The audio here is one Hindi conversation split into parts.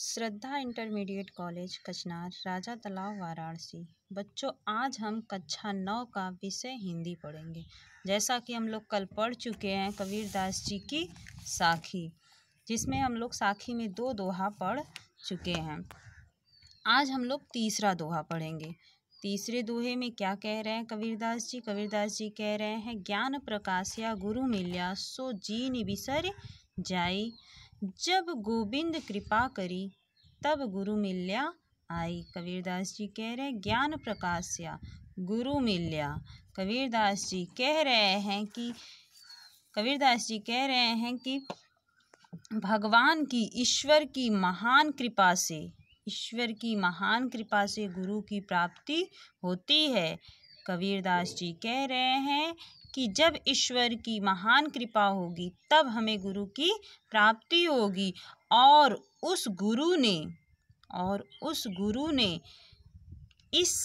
श्रद्धा इंटरमीडिएट कॉलेज कचनार, राजा तालाब, वाराणसी। बच्चों, आज हम कक्षा 9 का विषय हिंदी पढ़ेंगे। जैसा कि हम लोग कल पढ़ चुके हैं कबीरदास जी की साखी, जिसमें हम लोग साखी में 2 दोहा पढ़ चुके हैं। आज हम लोग तीसरा दोहा पढ़ेंगे। तीसरे दोहे में क्या कह रहे हैं कबीरदास जी? कबीरदास जी कह रहे हैं, ज्ञान प्रकाशया गुरु मिल्या, सो जीन बिसर जाई। जब गोविंद कृपा करी, तब गुरु मिल्या आई। कबीरदास जी कह रहे हैं, ज्ञान प्रकाशया गुरु मिल्या। कबीरदास जी कह रहे हैं कि भगवान की, ईश्वर की महान कृपा से गुरु की प्राप्ति होती है। कबीरदास जी कह रहे हैं कि जब ईश्वर की महान कृपा होगी तब हमें गुरु की प्राप्ति होगी, और उस गुरु ने इस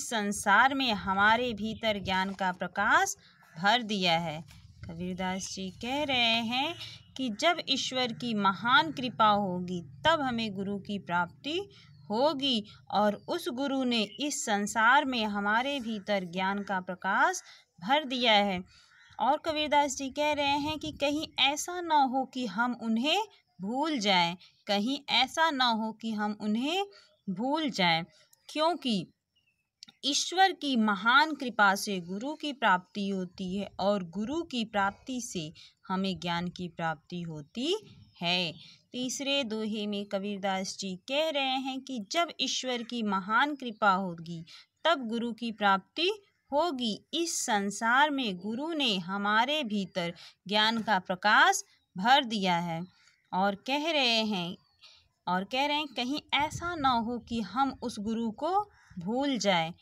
संसार में हमारे भीतर ज्ञान का प्रकाश भर दिया है। कबीरदास जी कह रहे हैं कि जब ईश्वर की महान कृपा होगी तब हमें गुरु की प्राप्ति होगी, और उस गुरु ने इस संसार में हमारे भीतर ज्ञान का प्रकाश भर दिया है। और कबीरदास जी कह रहे हैं कि कहीं ऐसा ना हो कि हम उन्हें भूल जाएं, क्योंकि ईश्वर की महान कृपा से गुरु की प्राप्ति होती है, और गुरु की प्राप्ति से हमें ज्ञान की प्राप्ति होती है। तीसरे दोहे में कबीरदास जी कह रहे हैं कि जब ईश्वर की महान कृपा होगी तब गुरु की प्राप्ति होगी। इस संसार में गुरु ने हमारे भीतर ज्ञान का प्रकाश भर दिया है, और कह रहे हैं कहीं ऐसा ना हो कि हम उस गुरु को भूल जाएं,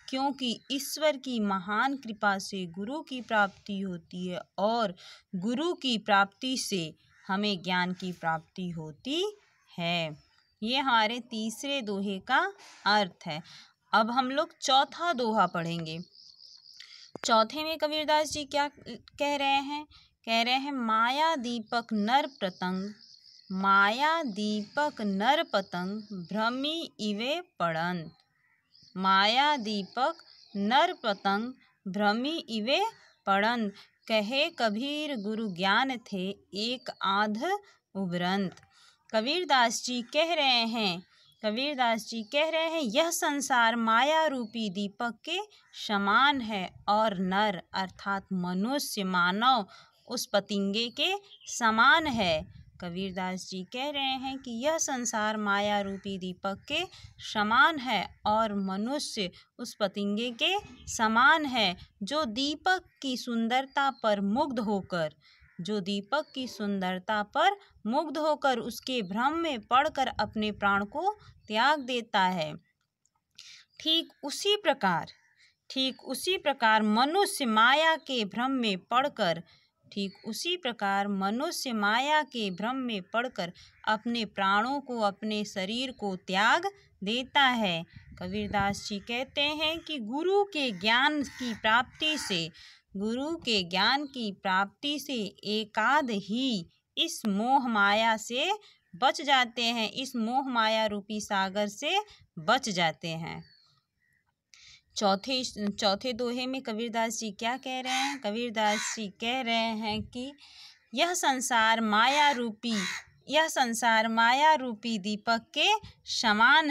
क्योंकि ईश्वर की महान कृपा से गुरु की प्राप्ति होती है, और गुरु की प्राप्ति से हमें ज्ञान की प्राप्ति होती है। ये हमारे तीसरे दोहे का अर्थ है। अब हम लोग चौथा दोहा पढ़ेंगे। चौथे में कबीरदास जी क्या कह रहे हैं? कह रहे हैं, माया दीपक नर पतंग भ्रमी इवे पड़न। माया दीपक नर पतंग भ्रमी इवे पड़न। कहे कबीर गुरु ज्ञान थे, एक आध उभरंत। कबीरदास जी कह रहे हैं, यह संसार माया रूपी दीपक के समान है, और नर अर्थात मनुष्य, मानव उस पतंगे के समान है। कबीरदास जी कह रहे हैं कि यह संसार माया रूपी दीपक के समान है, और मनुष्य उस पतंगे के समान है, जो दीपक की सुंदरता पर मुग्ध होकर उसके भ्रम में पड़कर अपने प्राण को त्याग देता है। ठीक उसी प्रकार मनुष्य माया के भ्रम में पड़कर अपने प्राणों को, अपने शरीर को त्याग देता है। कबीरदास जी कहते हैं कि गुरु के ज्ञान की प्राप्ति से एकाध ही इस मोह माया से बच जाते हैं, इस मोह माया रूपी सागर से बच जाते हैं। चौथे दोहे में कबीरदास जी क्या कह रहे हैं? कबीरदास जी कह रहे हैं कि यह संसार माया रूपी दीपक के समान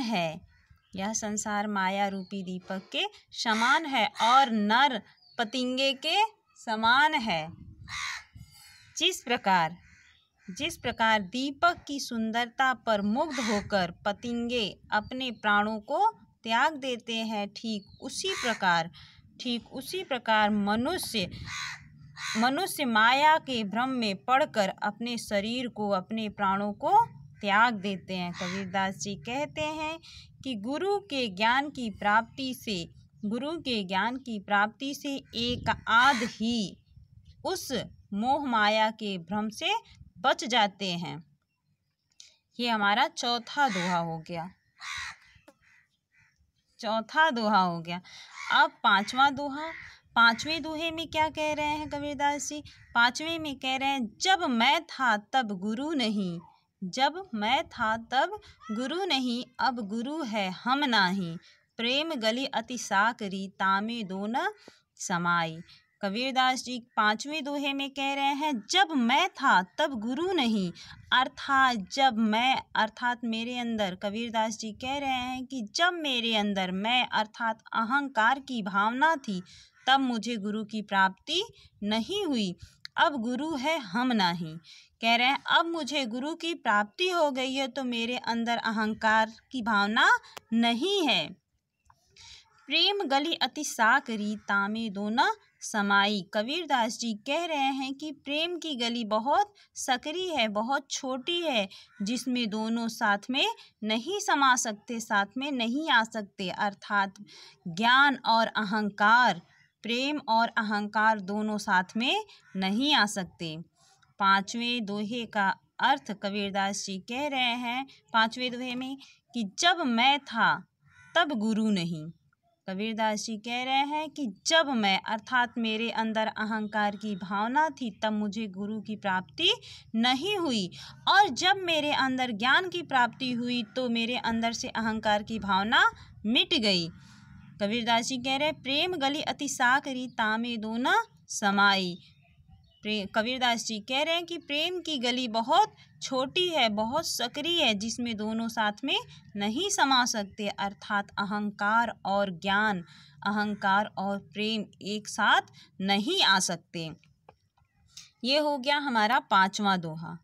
है, और नर पतंगे के समान है। जिस प्रकार दीपक की सुंदरता पर मुग्ध होकर पतंगे अपने प्राणों को त्याग देते हैं, ठीक उसी प्रकार मनुष्य माया के भ्रम में पड़कर अपने शरीर को, अपने प्राणों को त्याग देते हैं। कबीरदास जी कहते हैं कि गुरु के ज्ञान की प्राप्ति से एक आध ही उस मोह माया के भ्रम से बच जाते हैं। ये हमारा चौथा दोहा हो गया। अब पांचवा दोहा। पांचवें दोहे में क्या कह रहे हैं कबीरदास जी? पांचवें में कह रहे हैं, जब मैं था तब गुरु नहीं, जब मैं था तब गुरु नहीं, अब गुरु है हम नाही, प्रेम गली अति साकरी तामे दोन समाई। कबीरदास जी पांचवें दोहे में कह रहे हैं, जब मैं था तब गुरु नहीं, अर्थात जब मैं अर्थात मेरे अंदर, कबीरदास जी कह रहे हैं कि जब मेरे अंदर मैं अर्थात अहंकार की भावना थी तब मुझे गुरु की प्राप्ति नहीं हुई, अब गुरु है हम नहीं। कह रहे हैं अब मुझे गुरु की प्राप्ति हो गई है तो मेरे अंदर अहंकार की भावना नहीं है। प्रेम गली अति साकरी तामे दोना समाई। कबीरदास जी कह रहे हैं कि प्रेम की गली बहुत सकरी है, बहुत छोटी है, जिसमें दोनों साथ में नहीं समा सकते, साथ में नहीं आ सकते। अर्थात ज्ञान और अहंकार, प्रेम और अहंकार दोनों साथ में नहीं आ सकते। पांचवें दोहे का अर्थ कबीरदास जी कह रहे हैं पांचवें दोहे में कि जब मैं था तब गुरु नहीं। कबीरदास जी कह रहे हैं कि जब मैं अर्थात मेरे अंदर अहंकार की भावना थी तब मुझे गुरु की प्राप्ति नहीं हुई, और जब मेरे अंदर ज्ञान की प्राप्ति हुई तो मेरे अंदर से अहंकार की भावना मिट गई। कबीरदास जी कह रहे हैं प्रेम गली अति साकरी तामे दोना समाई। कबीरदास जी कह रहे हैं कि प्रेम की गली बहुत छोटी है, बहुत सकरी है, जिसमें दोनों साथ में नहीं समा सकते। अर्थात अहंकार और ज्ञान, अहंकार और प्रेम एक साथ नहीं आ सकते। ये हो गया हमारा पांचवा दोहा।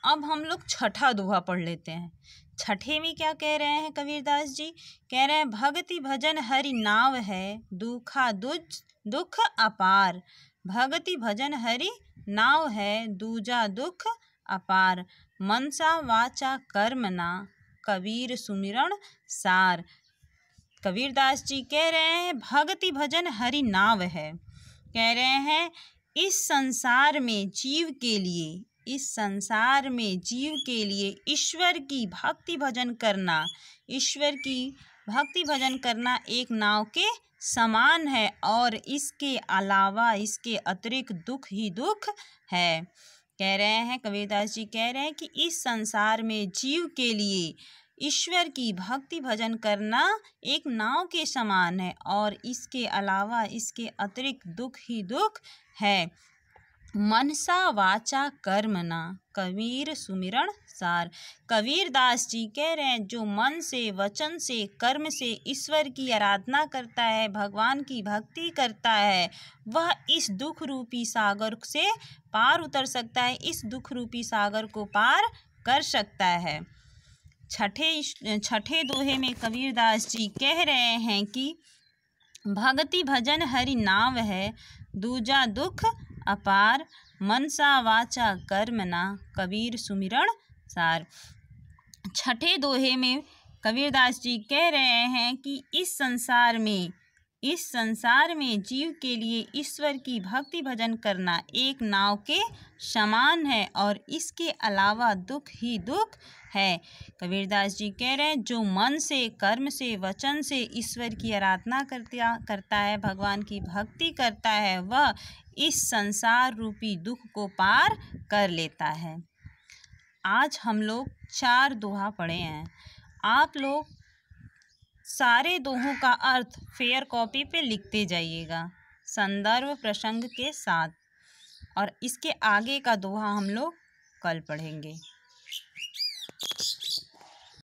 अब हम लोग छठा दोहा पढ़ लेते हैं। छठे में क्या कह रहे हैं कबीरदास जी? कह रहे हैं भक्ति भजन हरि नाव है, दुखा दुख अपार। भक्ति भजन हरि नाव है, दूजा दुख अपार। मनसा वाचा कर्म ना, कबीर सुमिरन सार। कबीरदास जी कह रहे हैं भक्ति भजन हरि नाव है। कह रहे हैं इस संसार में जीव के लिए, इस संसार में जीव के लिए ईश्वर की भक्ति भजन करना, ईश्वर की भक्ति भजन करना एक नाव के समान है, और इसके अलावा, इसके अतिरिक्त दुख ही दुख है। कह रहे हैं कबीरदास जी कह रहे हैं कि इस संसार में जीव के लिए ईश्वर की भक्ति भजन करना एक नाव के समान है, और इसके अलावा, इसके अतिरिक्त दुख ही दुख है। मनसा वाचा कर्म ना, कबीर सुमिरन सार। कबीरदास जी कह रहे हैं जो मन से, वचन से, कर्म से ईश्वर की आराधना करता है, भगवान की भक्ति करता है, वह इस दुख रूपी सागर से पार उतर सकता है, इस दुख रूपी सागर को पार कर सकता है। छठे दोहे में कबीरदास जी कह रहे हैं कि भक्ति भजन हरि नाव है, दूजा दुख अपार। मनसा वाचा कर्म ना, कबीर सुमिरन सार। छठे दोहे में कबीरदास जी कह रहे हैं कि इस संसार में जीव के लिए ईश्वर की भक्ति भजन करना एक नाव के समान है, और इसके अलावा दुख ही दुख है। कबीरदास जी कह रहे हैं जो मन से, कर्म से, वचन से ईश्वर की आराधना करता है, भगवान की भक्ति करता है, वह इस संसार रूपी दुख को पार कर लेता है। आज हम लोग 4 दोहा पढ़े हैं। आप लोग सारे दोहों का अर्थ फेयर कॉपी पे लिखते जाइएगा संदर्भ प्रसंग के साथ, और इसके आगे का दोहा हम लोग कल पढ़ेंगे।